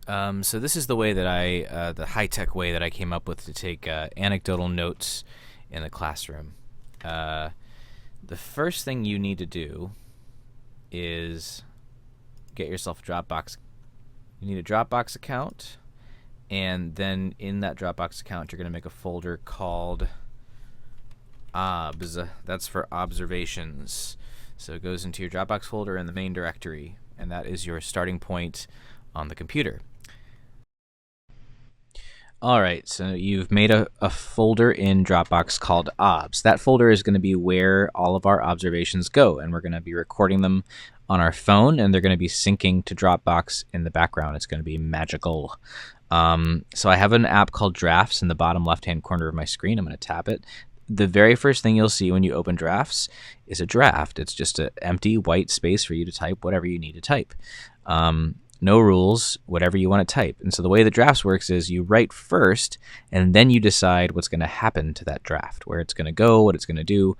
So this is the way that the high-tech way that I came up with to take anecdotal notes in the classroom. Uh, the first thing you need to do is get yourself a Dropbox. You need a Dropbox account, and then in that Dropbox account, you're going to make a folder called OBS. That's for observations. So it goes into your Dropbox folder in the main directory, and that is your starting point on the computer. All right, so you've made a folder in Dropbox called OBS. That folder is going to be where all of our observations go, and we're going to be recording them on our phone, and they're going to be syncing to Dropbox in the background. It's going to be magical. So I have an app called Drafts in the bottom left-hand corner of my screen. I'm going to tap it. The very first thing you'll see when you open Drafts is a draft. It's just an empty white space for you to type whatever you need to type. No rules, whatever you want to type. And so the way the drafts works is you write first, and then you decide what's going to happen to that draft, where it's going to go, what it's going to do,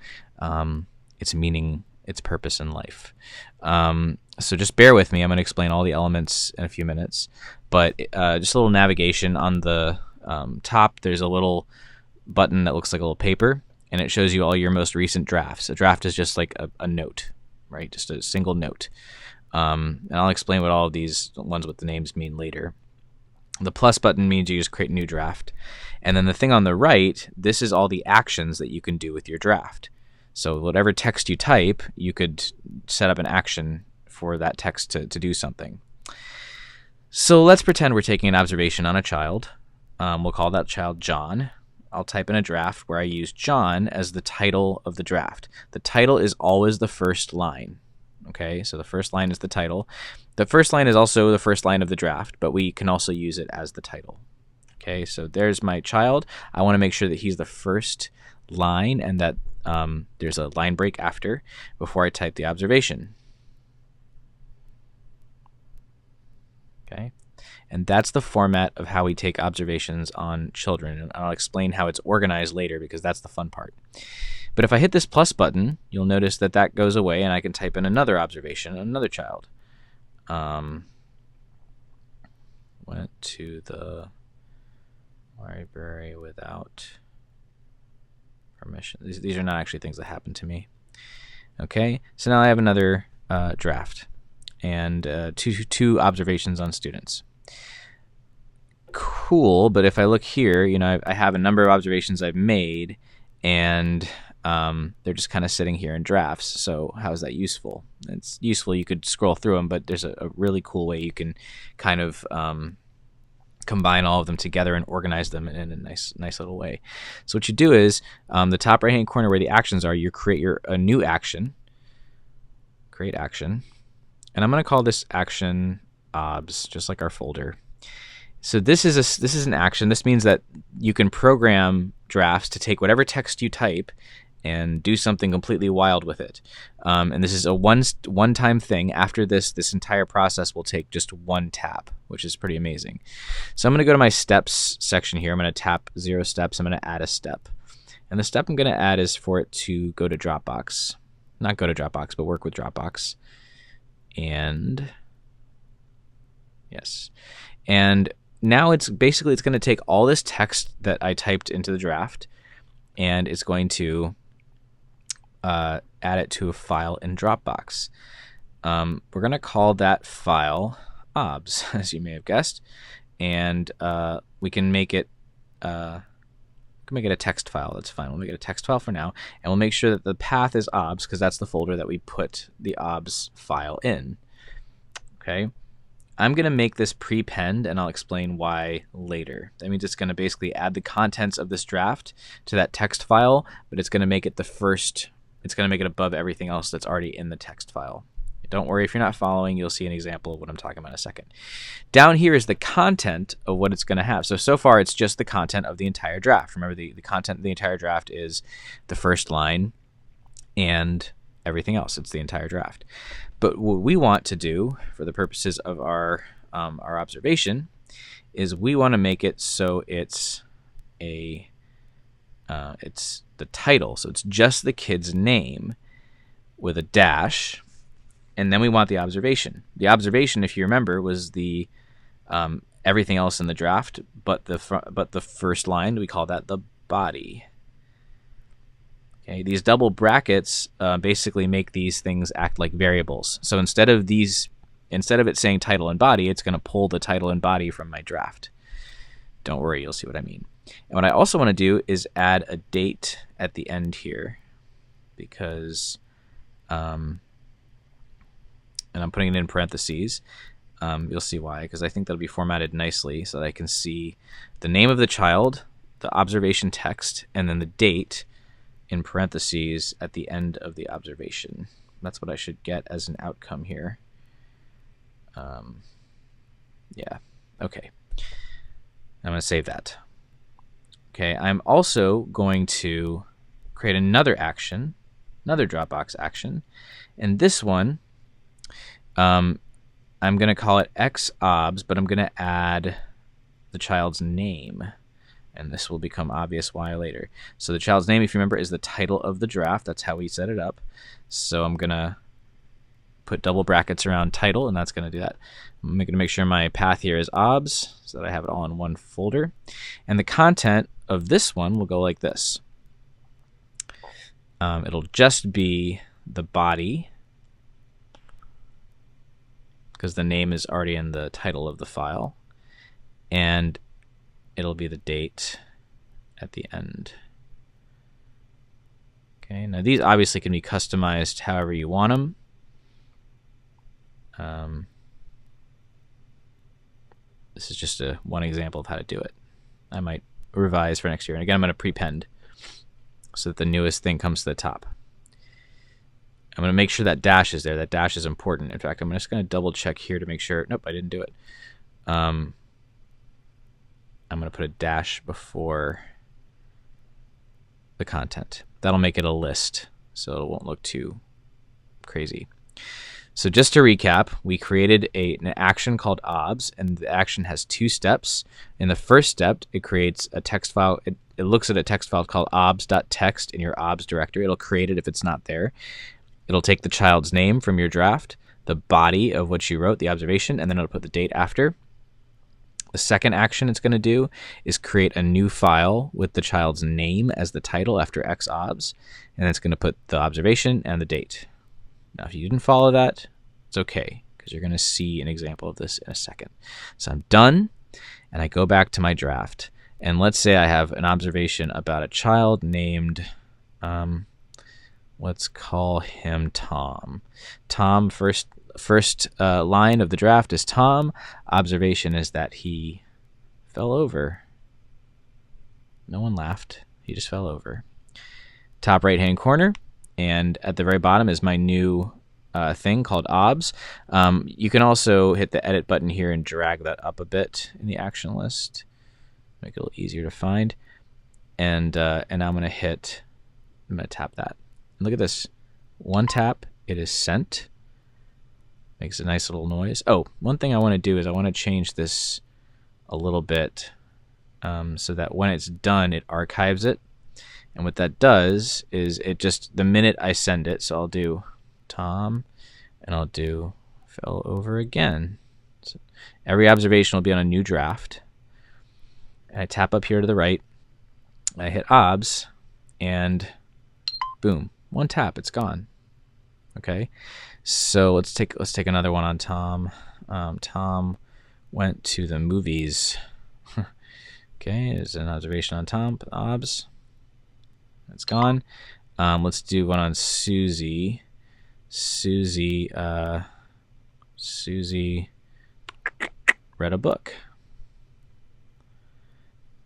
its meaning, its purpose in life. So just bear with me. I'm going to explain all the elements in a few minutes. But just a little navigation on the top. There's a little button that looks like a little paper, and it shows you all your most recent drafts. A draft is just like a note, right? Just a single note. And I'll explain what all of these ones with the names mean later. The plus button means you just create a new draft. And then the thing on the right, this is all the actions that you can do with your draft. So whatever text you type, you could set up an action for that text to do something. So let's pretend we're taking an observation on a child. We'll call that child John. I'll type in a draft where I use John as the title of the draft. The title is always the first line. Okay, so the first line is the title. The first line is also the first line of the draft, but we can also use it as the title. Okay, so there's my child. I want to make sure that he's the first line and that there's a line break after before I type the observation. Okay, and that's the format of how we take observations on children. And I'll explain how it's organized later because that's the fun part. But if I hit this plus button, you'll notice that that goes away and I can type in another observation, another child. Went to the library without permission. These are not actually things that happen to me. Okay, so now I have another draft and two observations on students. Cool, but if I look here, I have a number of observations I've made, and they're just kind of sitting here in drafts. So how is that useful? It's useful. You could scroll through them, but there's a really cool way you can kind of combine all of them together and organize them in a nice little way. So what you do is the top right hand corner where the actions are, you create a new action. Create action, and I'm going to call this action OBS, just like our folder. So this is an action. This means that you can program drafts to take whatever text you type and do something completely wild with it. And this is a one-time thing. After this entire process will take just one tap, which is pretty amazing. So I'm going to go to my steps section here. I'm going to tap 0 steps. I'm going to add a step. And the step I'm going to add is for it to go to Dropbox. Not go to Dropbox, but work with Dropbox. And yes. And now it's going to take all this text that I typed into the draft, and it's going to add it to a file in Dropbox. We're going to call that file OBS, as you may have guessed, and we can make it a text file. That's fine. We'll make it a text file for now, and we'll make sure that the path is OBS because that's the folder that we put the OBS file in. Okay. I'm going to make this prepend, and I'll explain why later. That means it's going to basically add the contents of this draft to that text file, but it's going to make it it's going to make it above everything else that's already in the text file. Don't worry if you're not following, you'll see an example of what I'm talking about in a second. Down here is the content of what it's going to have. So far it's just the content of the entire draft. Remember, the content of the entire draft is the first line and everything else. It's the entire draft. But what we want to do for the purposes of our observation is we want to make it so it's the title. So it's just the kid's name with a dash, and then we want the observation. The observation, if you remember, was the everything else in the draft, but the first line, we call that the body. Okay, these double brackets basically make these things act like variables. So instead of it saying title and body, it's going to pull the title and body from my draft. Don't worry, you'll see what I mean. And what I also want to do is add a date at the end here, because, and I'm putting it in parentheses. You'll see why, because I think that'll be formatted nicely so that I can see the name of the child, the observation text, and then the date in parentheses at the end of the observation. That's what I should get as an outcome here. Yeah, okay. I'm going to save that. Okay, I'm also going to create another action, another Dropbox action, and this one, I'm going to call it xobs, but I'm going to add the child's name, and this will become obvious why later. So the child's name, if you remember, is the title of the draft. That's how we set it up. So I'm going to put double brackets around title, and that's going to do that. I'm going to make sure my path here is obs so that I have it all in one folder. And the content of this one will go like this. It'll just be the body, because the name is already in the title of the file, and it'll be the date at the end. Okay, now these obviously can be customized however you want them. This is just one example of how to do it. I might revise for next year. And again, I'm going to prepend so that the newest thing comes to the top. I'm going to make sure that dash is there. That dash is important. In fact, I'm just going to double check here to make sure. Nope, I didn't do it. I'm going to put a dash before the content. That'll make it a list, so it won't look too crazy. So just to recap, we created an action called obs, and the action has two steps. In the first step, it creates a text file. It looks at a text file called obs.txt in your obs directory. It'll create it if it's not there. It'll take the child's name from your draft, the body of what you wrote, the observation, and then it'll put the date after. The second action it's going to do is create a new file with the child's name as the title after xobs, and it's going to put the observation and the date. Now, if you didn't follow that, it's okay, because you're going to see an example of this in a second. So I'm done, and I go back to my draft. And let's say I have an observation about a child named, let's call him Tom. Tom, first line of the draft is Tom. Observation is that he fell over. No one laughed. He just fell over. Top right-hand corner. And at the very bottom is my new thing called obs. You can also hit the edit button here and drag that up a bit in the action list. Make it a little easier to find. And now I'm going to tap that. And look at this. One tap, it is sent. Makes a nice little noise. Oh, one thing I want to do is I want to change this a little bit so that when it's done, it archives it. And what that does is it just, the minute I send it, so I'll do Tom, and I'll do fell over again. So every observation will be on a new draft. And I tap up here to the right. I hit obs, and boom, one tap, it's gone. Okay, so let's take another one on Tom. Tom went to the movies. Okay, there's an observation on Tom. Obs. It's gone. Let's do one on Susie. Susie read a book.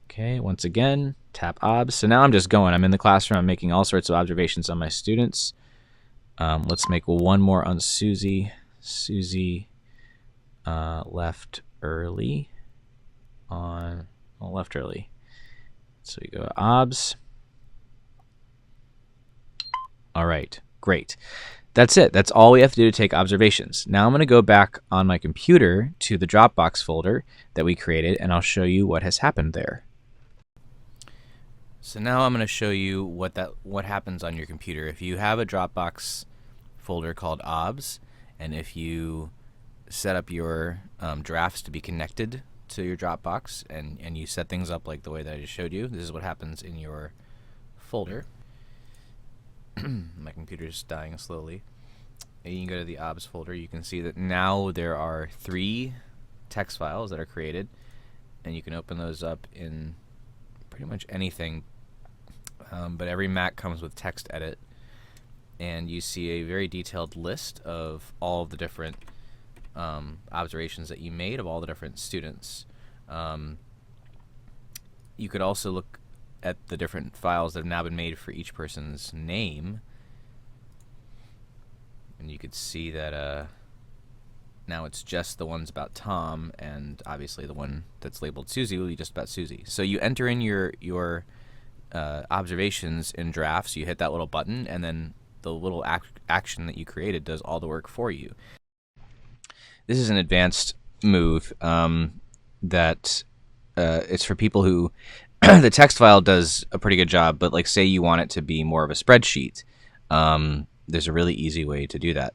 Okay, once again, tap obs. So now I'm just going. I'm in the classroom. I'm making all sorts of observations on my students. Let's make one more on Susie. Susie left early. Left early. So we go obs. All right, great. That's it. That's all we have to do to take observations. Now I'm going to go back on my computer to the Dropbox folder that we created, and I'll show you what has happened there. So now I'm going to show you what happens on your computer. If you have a Dropbox folder called obs, and if you set up your drafts to be connected to your Dropbox and you set things up like the way that I just showed you, this is what happens in your folder. My computer's dying slowly. And you can go to the OBS folder. You can see that now there are 3 text files that are created, and you can open those up in pretty much anything. But every Mac comes with text edit, and you see a very detailed list of all of the different observations that you made of all the different students. You could also look at the different files that have now been made for each person's name, and you could see that now it's just the ones about Tom, and obviously the one that's labeled Susie will be just about Susie. So you enter in your observations in Drafts, you hit that little button, and then the little action that you created does all the work for you. This is an advanced move that it's for people who the text file does a pretty good job, but like say you want it to be more of a spreadsheet, there's a really easy way to do that.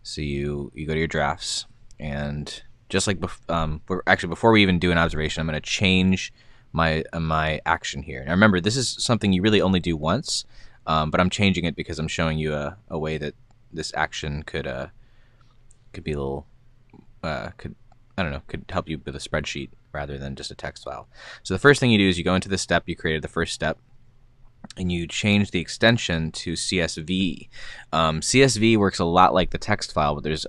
So you go to your drafts, and just like before we even do an observation, I'm going to change my action here. Now remember, this is something you really only do once, but I'm changing it because I'm showing you a way that this action could be a little could help you with a spreadsheet rather than just a text file. So the first thing you do is you go into the step you created, the first step, and you change the extension to CSV. CSV works a lot like the text file, but there's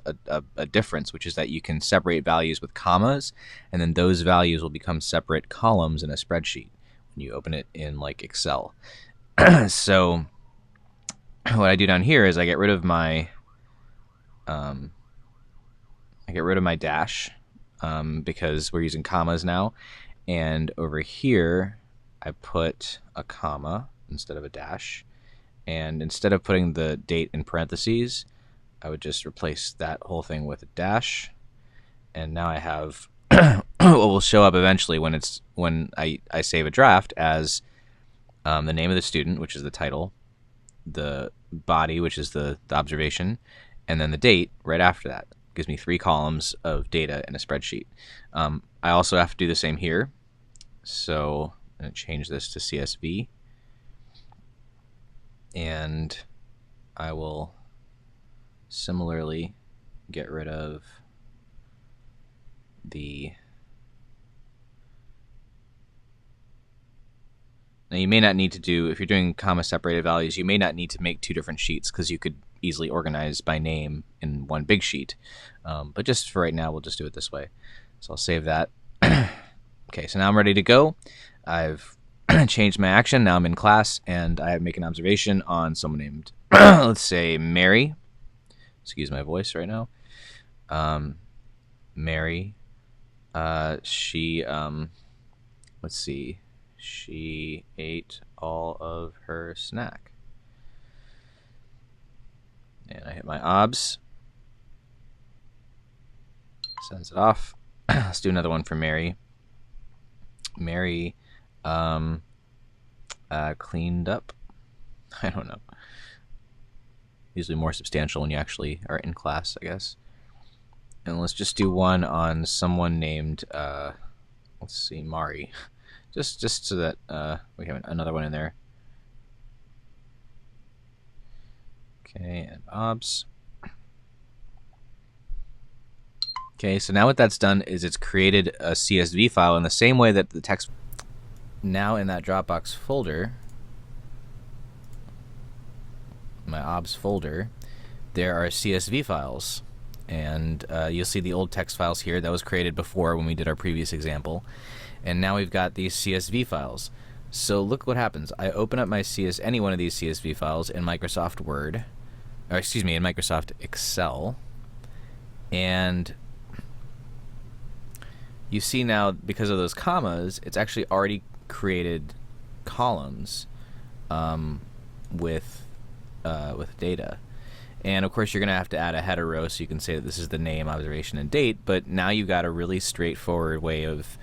a difference, which is that you can separate values with commas, and then those values will become separate columns in a spreadsheet when you open it in like Excel. So what I do down here is I get rid of my dash because we're using commas now, and over here I put a comma instead of a dash, and instead of putting the date in parentheses, I would just replace that whole thing with a dash, and now I have what will show up eventually when I save a draft as the name of the student, which is the title, the body, which is the observation, and then the date right after that. Gives me 3 columns of data in a spreadsheet. I also have to do the same here, so I'm going to change this to CSV, and I will similarly get rid of the... Now you may not need to do, if you're doing comma separated values, you may not need to make 2 different sheets because you could easily organize by name in one big sheet. But just for right now, we'll just do it this way. So I'll save that. Okay, so now I'm ready to go. I've changed my action. Now I'm in class, and I make an observation on someone named, let's say, Mary. Excuse my voice right now. Mary. She, let's see. She ate all of her snack. And I hit my obs. Sends it off. Let's do another one for Mary. Mary cleaned up. I don't know. Usually more substantial when you actually are in class, I guess. And let's just do one on someone named, let's see, Mari. Just so that we have another one in there. Okay, and obs. Okay, so now what that's done is it's created a CSV file in the same way that the text. Now in that Dropbox folder, my obs folder, there are CSV files. And you'll see the old text files here. That was created before when we did our previous example. And now we've got these CSV files. So look what happens. I open up my any one of these CSV files in Microsoft Word, or excuse me, in Microsoft Excel, and you see now, because of those commas, it's actually already created columns with data. And of course, you're going to have to add a header row so you can say that this is the name, observation, and date. But now you've got a really straightforward way of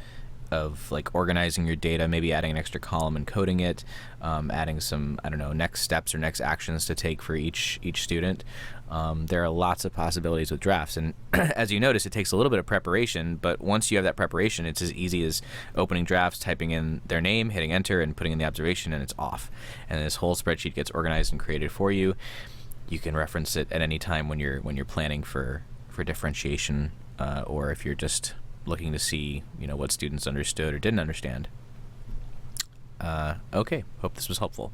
of like organizing your data, maybe adding an extra column and coding it, adding some, I don't know, next steps or next actions to take for each student. There are lots of possibilities with drafts, and as you notice, it takes a little bit of preparation, but once you have that preparation, it's as easy as opening drafts, typing in their name, hitting enter, and putting in the observation, and it's off. And this whole spreadsheet gets organized and created for you. You can reference it at any time when you're planning for differentiation, or if you're just looking to see, what students understood or didn't understand. Okay, hope this was helpful.